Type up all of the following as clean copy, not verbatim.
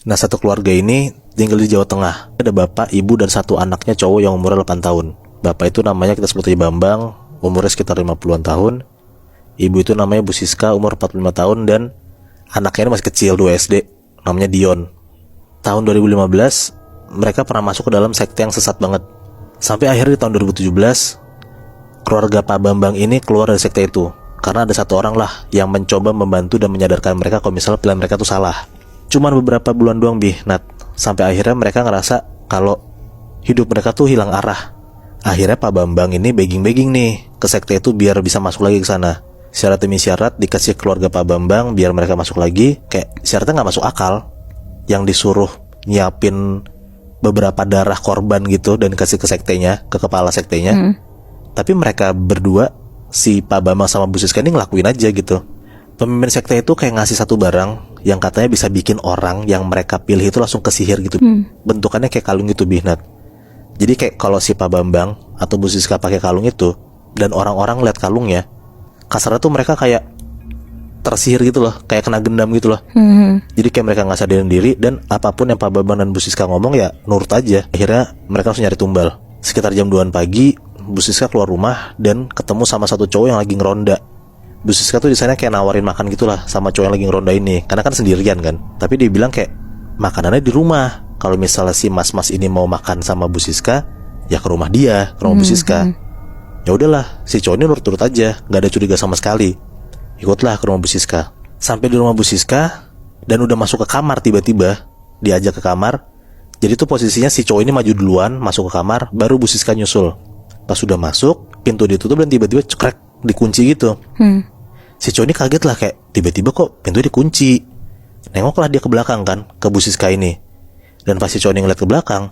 Nah, satu keluarga ini tinggal di Jawa Tengah. Ada bapak, ibu, dan satu anaknya cowok yang umurnya 8 tahun. Bapak itu namanya kita sebut aja Bambang, umurnya sekitar 50-an tahun. Ibu itu namanya Bu Siska, umur 45 tahun. Dan anaknya ini masih kecil, 2 SD, namanya Dion. Tahun 2015, mereka pernah masuk ke dalam sekte yang sesat banget. Sampai akhirnya di tahun 2017, keluarga Pak Bambang ini keluar dari sekte itu. Karena ada satu orang lah yang mencoba membantu dan menyadarkan mereka kalau misalnya pilihan mereka tuh salah. Cuman beberapa bulan doang Nat. Sampai akhirnya mereka ngerasa kalau hidup mereka tuh hilang arah. Akhirnya Pak Bambang ini begging-begging nih ke sekte itu biar bisa masuk lagi ke sana. Syarat demi syarat dikasih keluarga Pak Bambang biar mereka masuk lagi. Kayak syaratnya nggak masuk akal. Yang disuruh nyiapin beberapa darah korban gitu dan dikasih ke sektenya, ke kepala sektenya. Tapi mereka berdua, si Pak Bambang sama Bu Siska ini ngelakuin aja gitu. Pemimpin sekte itu kayak ngasih satu barang yang katanya bisa bikin orang yang mereka pilih itu langsung kesihir gitu. Bentukannya kayak kalung gitu Nat. Jadi kayak kalau si Pak Bambang atau Bu Siska pakai kalung itu dan orang-orang lihat kalungnya, kasarnya tuh mereka kayak tersihir gitu loh, kayak kena gendam gitu loh. Jadi kayak mereka nggak sadarin diri dan apapun yang Pak Bambang dan Bu Siska ngomong ya nurut aja. Akhirnya mereka langsung nyari tumbal. Sekitar jam 2 pagi, Bu Siska keluar rumah dan ketemu sama satu cowok yang lagi ngeronda. Bu Siska tuh di sana kayak nawarin makan gitulah sama cowok yang lagi ngeronda ini, karena kan sendirian kan. Tapi dia bilang kayak makanannya di rumah. Kalau misalnya si mas-mas ini mau makan sama Bu Siska, ya ke rumah dia, ke rumah Bu Siska. Ya udahlah, si cowok ini nurut-nurut aja, nggak ada curiga sama sekali. Ikutlah ke rumah Bu Siska. Sampai di rumah Bu Siska dan udah masuk ke kamar tiba-tiba diajak ke kamar. Jadi tuh posisinya si cowok ini maju duluan masuk ke kamar, baru Bu Siska nyusul. Pas sudah masuk, pintu ditutup dan tiba-tiba cekrek, dikunci gitu. Si cowok ini kaget lah kayak tiba-tiba kok pintu dikunci. Nengoklah dia ke belakang kan, ke Bu Siska ini. Dan pas si cowok ini ngeliat ke belakang,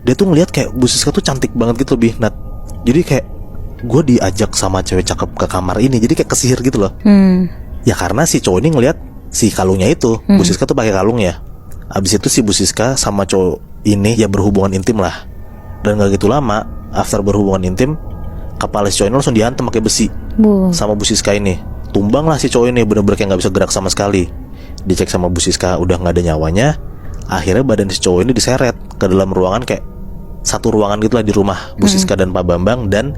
dia tuh ngeliat kayak Bu Siska tuh cantik banget gitu Nat. Jadi kayak gue diajak sama cewek cakep ke kamar ini, jadi kayak kesihir gitu loh. Ya karena si cowok ini ngeliat si kalungnya itu, Bu Siska tuh pakai kalungnya. Abis itu si Bu Siska sama cowok ini ya berhubungan intim lah. Dan gak gitu lama, after berhubungan intim, kepala si cowok ini langsung dihantam pakai besi sama Bu Siska ini. Tumbang lah si cowok ini, bener-bener kayak gak bisa gerak sama sekali. Dicek sama Bu Siska udah gak ada nyawanya. Akhirnya badan si cowok ini diseret ke dalam ruangan, kayak satu ruangan gitu lah di rumah Bu Siska dan Pak Bambang. Dan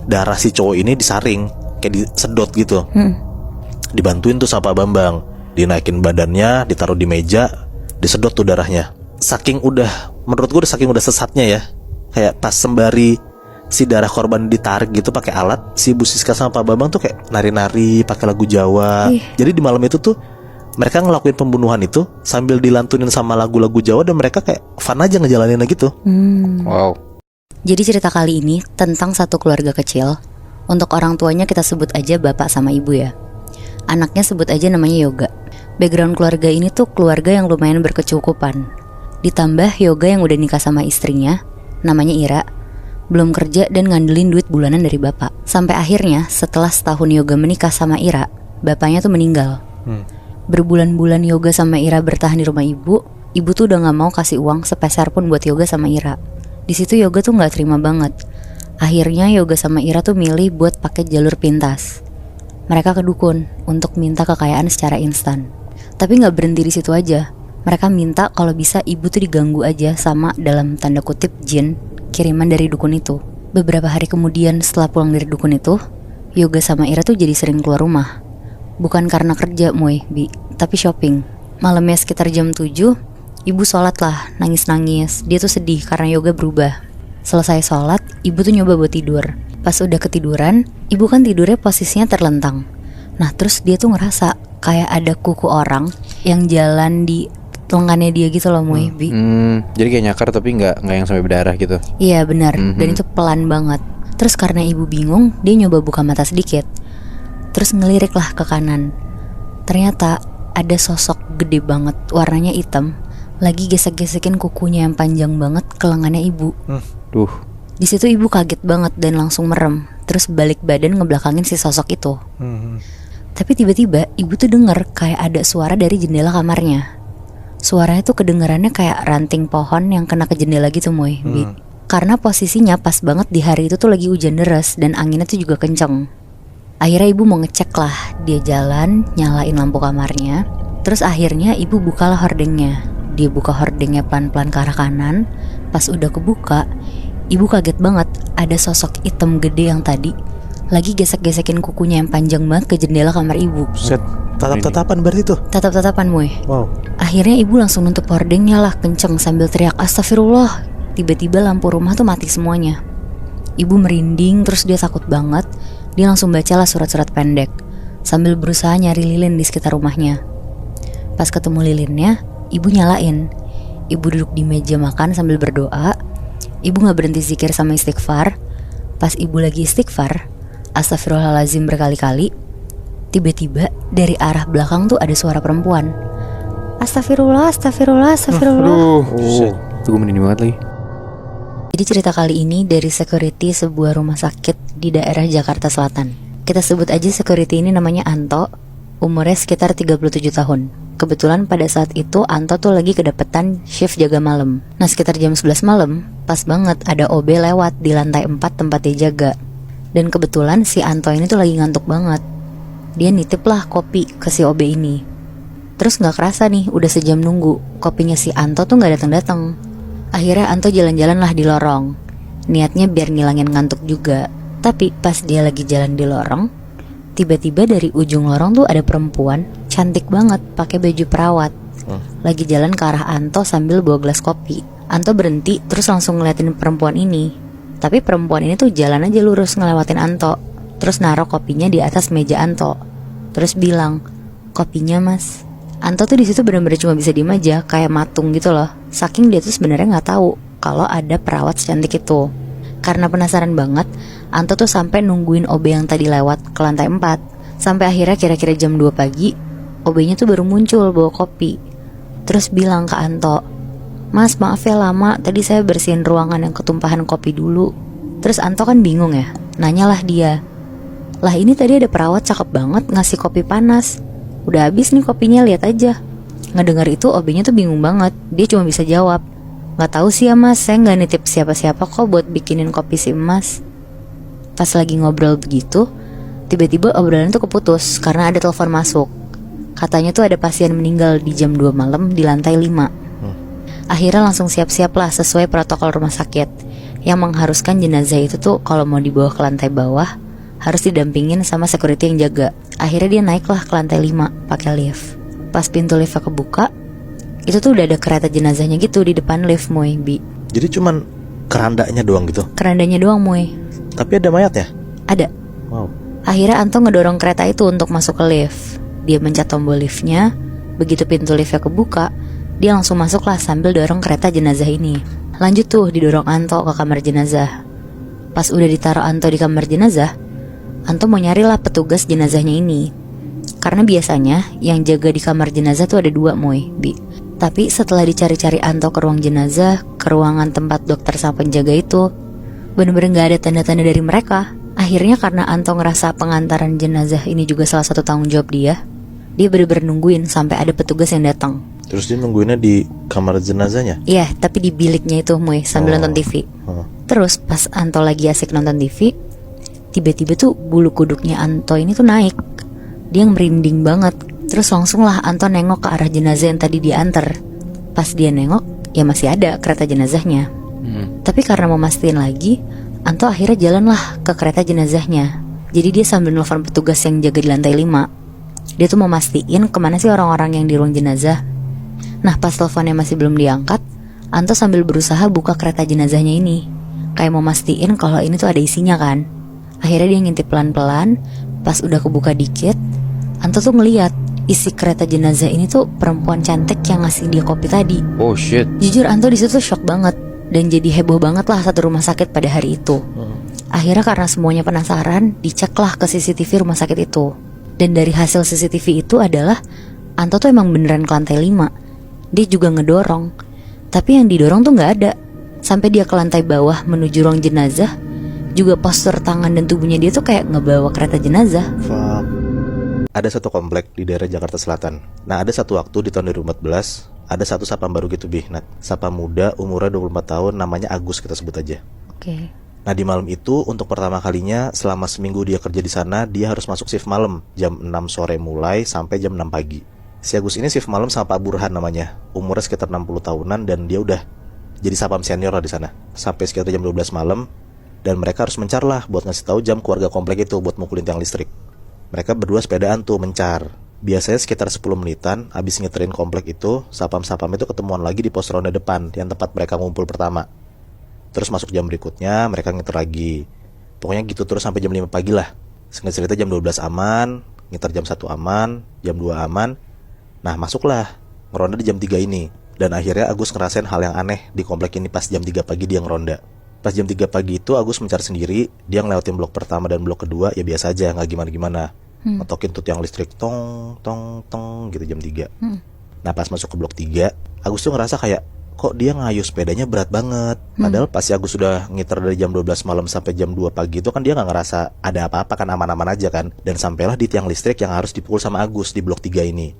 darah si cowok ini disaring, kayak disedot gitu. Dibantuin tuh sama Pak Bambang, dinaikin badannya, ditaruh di meja, disedot tuh darahnya. Saking udah, menurut gue saking udah sesatnya ya, kayak pas sembari si darah korban ditarik gitu pakai alat, si Bu Siska sama Pak Bambang tuh kayak nari-nari pakai lagu Jawa. Jadi di malam itu tuh mereka ngelakuin pembunuhan itu sambil dilantunin sama lagu-lagu Jawa dan mereka kayak fun aja ngejalaninnya gitu. Wow. Jadi cerita kali ini tentang satu keluarga kecil. Untuk orang tuanya kita sebut aja bapak sama ibu ya. Anaknya sebut aja namanya Yoga. Background keluarga ini tuh keluarga yang lumayan berkecukupan. Ditambah Yoga yang udah nikah sama istrinya, namanya Ira, belum kerja dan ngandelin duit bulanan dari bapak. Sampai akhirnya setelah setahun Yoga menikah sama Ira, bapaknya tuh meninggal. Berbulan-bulan Yoga sama Ira bertahan di rumah ibu tuh udah gak mau kasih uang sepeser pun buat Yoga sama Ira. Di situ Yoga tuh gak terima banget. Akhirnya Yoga sama Ira tuh milih buat pakai jalur pintas. Mereka ke dukun untuk minta kekayaan secara instan. Tapi gak berhenti di situ aja. Mereka minta kalau bisa ibu tuh diganggu aja sama dalam tanda kutip jin kiriman dari dukun itu. Beberapa hari kemudian setelah pulang dari dukun itu, Yoga sama Ira tuh jadi sering keluar rumah. Bukan karena kerja Bi, tapi shopping. Malamnya sekitar jam 7, ibu sholat lah, nangis-nangis. Dia tuh sedih karena Yoga berubah. Selesai sholat, ibu tuh nyoba buat tidur. Pas udah ketiduran, ibu kan tidurnya posisinya terlentang. Nah terus dia tuh ngerasa kayak ada kuku orang yang jalan di lengannya dia gitu loh Bi. Jadi kayak nyakar tapi nggak yang sampai berdarah gitu. Iya benar. Dan itu pelan banget. Terus karena ibu bingung, dia nyoba buka mata sedikit. Terus ngelirik lah ke kanan. Ternyata ada sosok gede banget, warnanya hitam, lagi gesek-gesekin kukunya yang panjang banget ke lengannya ibu. Di situ ibu kaget banget dan langsung merem. Terus balik badan ngebelakangin si sosok itu. Tapi tiba-tiba ibu tuh denger kayak ada suara dari jendela kamarnya. Suaranya tuh kedengarannya kayak ranting pohon yang kena ke jendela gitu Bi. Karena posisinya pas banget di hari itu tuh lagi hujan deras dan anginnya tuh juga kenceng. Akhirnya ibu mau ngecek lah. Dia jalan, nyalain lampu kamarnya. Terus akhirnya ibu bukalah hordengnya. Dia buka hordengnya pelan-pelan ke arah kanan. Pas udah kebuka, ibu kaget banget ada sosok hitam gede yang tadi lagi gesek-gesekin kukunya yang panjang banget ke jendela kamar ibu. Set, tatap-tatapan berarti tuh. Tatap-tatapan Moy. Wow. Akhirnya ibu langsung nutup hordengnya lah kenceng sambil teriak astagfirullah. Tiba-tiba lampu rumah tuh mati semuanya. Ibu merinding terus dia takut banget. Dia langsung bacalah surat-surat pendek sambil berusaha nyari lilin di sekitar rumahnya. Pas ketemu lilinnya, ibu nyalain. Ibu duduk di meja makan sambil berdoa. Ibu gak berhenti zikir sama istighfar. Pas ibu lagi istighfar, astagfirullahaladzim berkali-kali, tiba-tiba dari arah belakang tuh ada suara perempuan. Astagfirullah, astagfirullah, astagfirullah. Shit, itu gue merinding banget lagi. Jadi cerita kali ini dari security sebuah rumah sakit di daerah Jakarta Selatan. Kita sebut aja security ini namanya Anto. Umurnya sekitar 37 tahun. Kebetulan pada saat itu Anto tuh lagi kedapetan shift jaga malam. Nah sekitar jam 11 malam, pas banget ada OB lewat di lantai 4 tempat dia jaga. Dan kebetulan si Anto ini tuh lagi ngantuk banget. Dia nitip lah kopi ke si OB ini. Terus gak kerasa nih udah sejam nunggu, kopinya si Anto tuh gak datang-datang. Akhirnya Anto jalan-jalan lah di lorong. Niatnya biar ngilangin ngantuk juga. Tapi pas dia lagi jalan di lorong, tiba-tiba dari ujung lorong tuh ada perempuan cantik banget pakai baju perawat. Lagi jalan ke arah Anto sambil bawa gelas kopi. Anto berhenti terus langsung ngeliatin perempuan ini. Tapi perempuan ini tuh jalan aja lurus ngelewatin Anto. Terus naruh kopinya di atas meja Anto. Terus bilang, "Kopinya mas." Anto tuh di situ benar-benar cuma bisa diem aja kayak matung gitu loh. Saking dia tuh sebenarnya nggak tahu kalau ada perawat secantik itu. Karena penasaran banget, Anto tuh sampai nungguin OB yang tadi lewat ke lantai 4. Sampai akhirnya kira-kira jam 2 pagi, OB-nya tuh baru muncul bawa kopi. Terus bilang ke Anto, "Mas maaf ya lama, tadi saya bersihin ruangan yang ketumpahan kopi dulu." Terus Anto kan bingung ya, nanyalah dia, "Lah ini tadi ada perawat cakep banget ngasih kopi panas. Udah habis nih kopinya, lihat aja." Ngedengar itu OB-nya tuh bingung banget. Dia cuma bisa jawab, "Gak tahu sih ya mas, saya gak nitip siapa-siapa kok buat bikinin kopi si emas." Pas lagi ngobrol begitu, tiba-tiba obrolan tuh keputus karena ada telepon masuk. Katanya tuh ada pasien meninggal di jam 2 malam di lantai 5. Akhirnya langsung siap-siap lah sesuai protokol rumah sakit yang mengharuskan jenazah itu tuh kalau mau dibawa ke lantai bawah harus didampingin sama security yang jaga. Akhirnya dia naiklah ke lantai 5 pakai lift. Pas pintu liftnya kebuka, itu tuh udah ada kereta jenazahnya gitu di depan lift Moy, Bi. Jadi cuman kerandanya doang gitu. Kerandanya doang Moy. Tapi ada mayatnya? Ada. Wow. Akhirnya Anto ngedorong kereta itu untuk masuk ke lift. Dia mencet tombol liftnya. Begitu pintu liftnya kebuka, dia langsung masuklah sambil dorong kereta jenazah ini. Lanjut tuh didorong Anto ke kamar jenazah. Pas udah ditaruh Anto di kamar jenazah, Anto mau nyarilah petugas jenazahnya ini. Karena biasanya yang jaga di kamar jenazah tuh ada 2 Moy, Bi. Tapi setelah dicari-cari Anto ke ruang jenazah, ke ruangan tempat dokter sama penjaga itu, bener-bener gak ada tanda-tanda dari mereka. Akhirnya karena Anto ngerasa pengantaran jenazah ini juga salah satu tanggung jawab dia bener-bener nungguin sampai ada petugas yang datang. Terus dia nungguinnya di kamar jenazahnya? Iya, tapi di biliknya itu Moy, sambil nonton TV. Terus pas Anto lagi asik nonton TV, tiba-tiba tuh bulu kuduknya Anto ini tuh naik. Dia merinding banget. Terus langsung lah Anto nengok ke arah jenazah yang tadi diantar. Pas dia nengok, ya masih ada kereta jenazahnya. Tapi karena mau mastiin lagi, Anto akhirnya jalanlah ke kereta jenazahnya. Jadi dia sambil nelfon petugas yang jaga di lantai 5. Dia tuh mau mastiin kemana sih orang-orang yang di ruang jenazah. Nah pas teleponnya masih belum diangkat, Anto sambil berusaha buka kereta jenazahnya ini, kayak mau mastiin kalau ini tuh ada isinya kan. Akhirnya dia ngintip pelan-pelan. Pas udah kebuka dikit, Anto tuh ngeliat isi kereta jenazah ini tuh perempuan cantik yang ngasih dia kopi tadi. Oh shit. Jujur Anto di situ shock banget dan jadi heboh banget lah satu rumah sakit pada hari itu. Akhirnya karena semuanya penasaran, diceklah ke CCTV rumah sakit itu. Dan dari hasil CCTV itu adalah Anto tuh emang beneran ke lantai 5. Dia juga ngedorong, tapi yang didorong tuh gak ada. Sampai dia ke lantai bawah menuju ruang jenazah, juga postur tangan dan tubuhnya dia tuh kayak ngebawa kereta jenazah. Fuck. Ada satu komplek di daerah Jakarta Selatan. Nah ada satu waktu di tahun 2014, ada satu sapam baru gitu Bih, Nat. Sapam muda umurnya 24 tahun, namanya Agus kita sebut aja. Oke. Nah di malam itu untuk pertama kalinya selama seminggu dia kerja di sana, dia harus masuk shift malam jam 6 sore mulai sampai jam 6 pagi. Si Agus ini shift malam sama Pak Burhan namanya. Umurnya sekitar 60 tahunan dan dia udah jadi sapam senior lah di sana. Sampai sekitar jam 12 malam dan mereka harus mencar lah buat ngasih tahu jam keluarga komplek itu buat mukulin tiang listrik. Mereka berdua sepedaan tuh mencar. Biasanya sekitar 10 menitan abis ngeterin komplek itu, sapam-sapam itu ketemuan lagi di pos ronda depan yang tempat mereka ngumpul pertama. Terus masuk jam berikutnya mereka ngiter lagi. Pokoknya gitu terus sampai jam 5 pagi lah. Singkat cerita jam 12 aman, ngiter jam 1 aman, jam 2 aman. Nah masuklah ngeronda di jam 3 ini. Dan akhirnya Agus ngerasain hal yang aneh di komplek ini pas jam 3 pagi dia ngeronda. Pas jam 3 pagi itu Agus mencar sendiri. Dia ngelewatin blok pertama dan blok kedua ya biasa aja, gak gimana-gimana. Ngetokin tuh tiang listrik tong tong tong gitu jam 3. Nah pas masuk ke blok 3 Agus tuh ngerasa kayak kok dia ngayuh sepedanya berat banget. Padahal pas Agus sudah ngiter dari jam 12 malam sampai jam 2 pagi itu kan dia gak ngerasa ada apa-apa kan, aman-aman aja kan. Dan sampailah di tiang listrik yang harus dipukul sama Agus di blok 3 ini.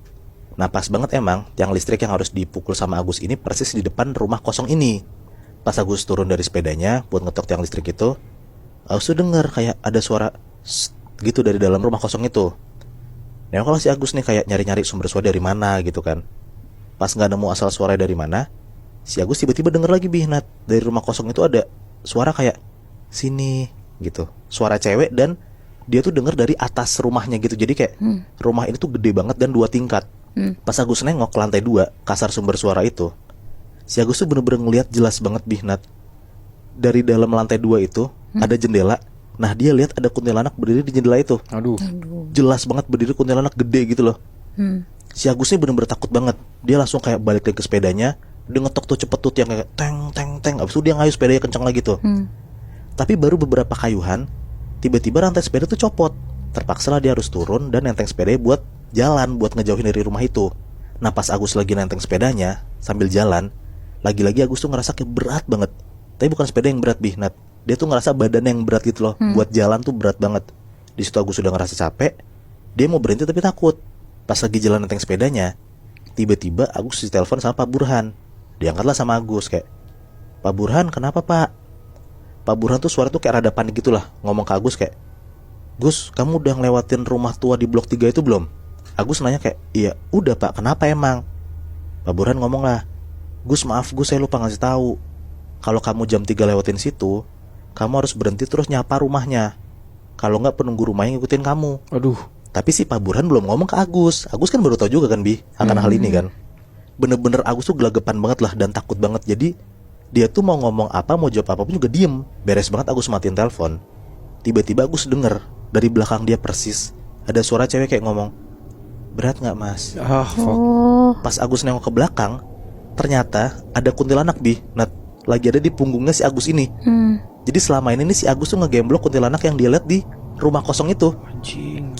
Nah pas banget emang tiang listrik yang harus dipukul sama Agus ini persis di depan rumah kosong ini. Pas Agus turun dari sepedanya buat ngetok tiang listrik itu, Agus tuh denger kayak ada suara gitu dari dalam rumah kosong itu. Nah kalau si Agus nih kayak nyari-nyari sumber suara dari mana gitu kan. Pas gak nemu asal suara dari mana, si Agus tiba-tiba denger lagi Nat, dari rumah kosong itu ada suara kayak sini gitu. Suara cewek dan dia tuh denger dari atas rumahnya gitu. Jadi kayak rumah ini tuh gede banget dan 2 tingkat. Pas Agus nengok ke lantai 2 kasar sumber suara itu, si Agus tuh bener-bener ngeliat jelas banget Nat. Dari dalam lantai 2 itu ada jendela. Nah dia lihat ada kuntilanak berdiri di jendela itu. Aduh. Jelas banget berdiri kuntilanak gede gitu loh. Si Agus nih bener-bener takut banget. Dia langsung kayak balik lagi ke sepedanya. Dia ngetok tuh cepet tuh yang kayak teng teng teng. Abis itu dia ngayuh sepedanya kencang lagi tuh. Tapi baru beberapa kayuhan, tiba-tiba rantai sepeda tuh copot. Terpaksa lah dia harus turun dan nenteng sepedanya buat jalan, buat ngejauhin dari rumah itu. Nah pas Agus lagi nenteng sepedanya sambil jalan, lagi-lagi Agus tuh ngerasa kayak berat banget. Tapi bukan sepeda yang berat Nat. Dia tuh ngerasa badannya yang berat gitu loh. Buat jalan tuh berat banget. Di situ Agus sudah ngerasa capek. Dia mau berhenti tapi takut. Pas lagi jalan nenteng sepedanya, tiba-tiba Agus ditelepon sama Pak Burhan. Diangkatlah sama Agus kayak, Pak Burhan kenapa Pak? Pak Burhan tuh suara tuh kayak rada panik gitu lah. Ngomong ke Agus kayak, Gus kamu udah ngelewatin rumah tua di blok 3 itu belum? Agus nanya kayak, iya udah Pak, kenapa emang? Pak Burhan ngomong lah, Gus maaf Gus saya lupa ngasih tahu. Kalau kamu jam 3 lewatin situ, kamu harus berhenti terus nyapa rumahnya. Kalau nggak penunggu rumahnya ngikutin kamu. Aduh. Tapi si Pak Burhan belum ngomong ke Agus. Agus kan baru tahu juga kan akan hal ini kan. Bener-bener Agus tuh gelagapan banget lah dan takut banget. Jadi dia tuh mau ngomong apa, mau jawab apapun juga diem. Beres banget Agus matiin telepon. Tiba-tiba Agus denger dari belakang dia persis ada suara cewek kayak ngomong, berat nggak mas? Fuck. Pas Agus nengok ke belakang, ternyata ada kuntilanak Nat, lagi ada di punggungnya si Agus ini. Jadi selama ini nih si Agus tuh ngegemblok kuntilanak yang dia lihat di rumah kosong itu. Anjing.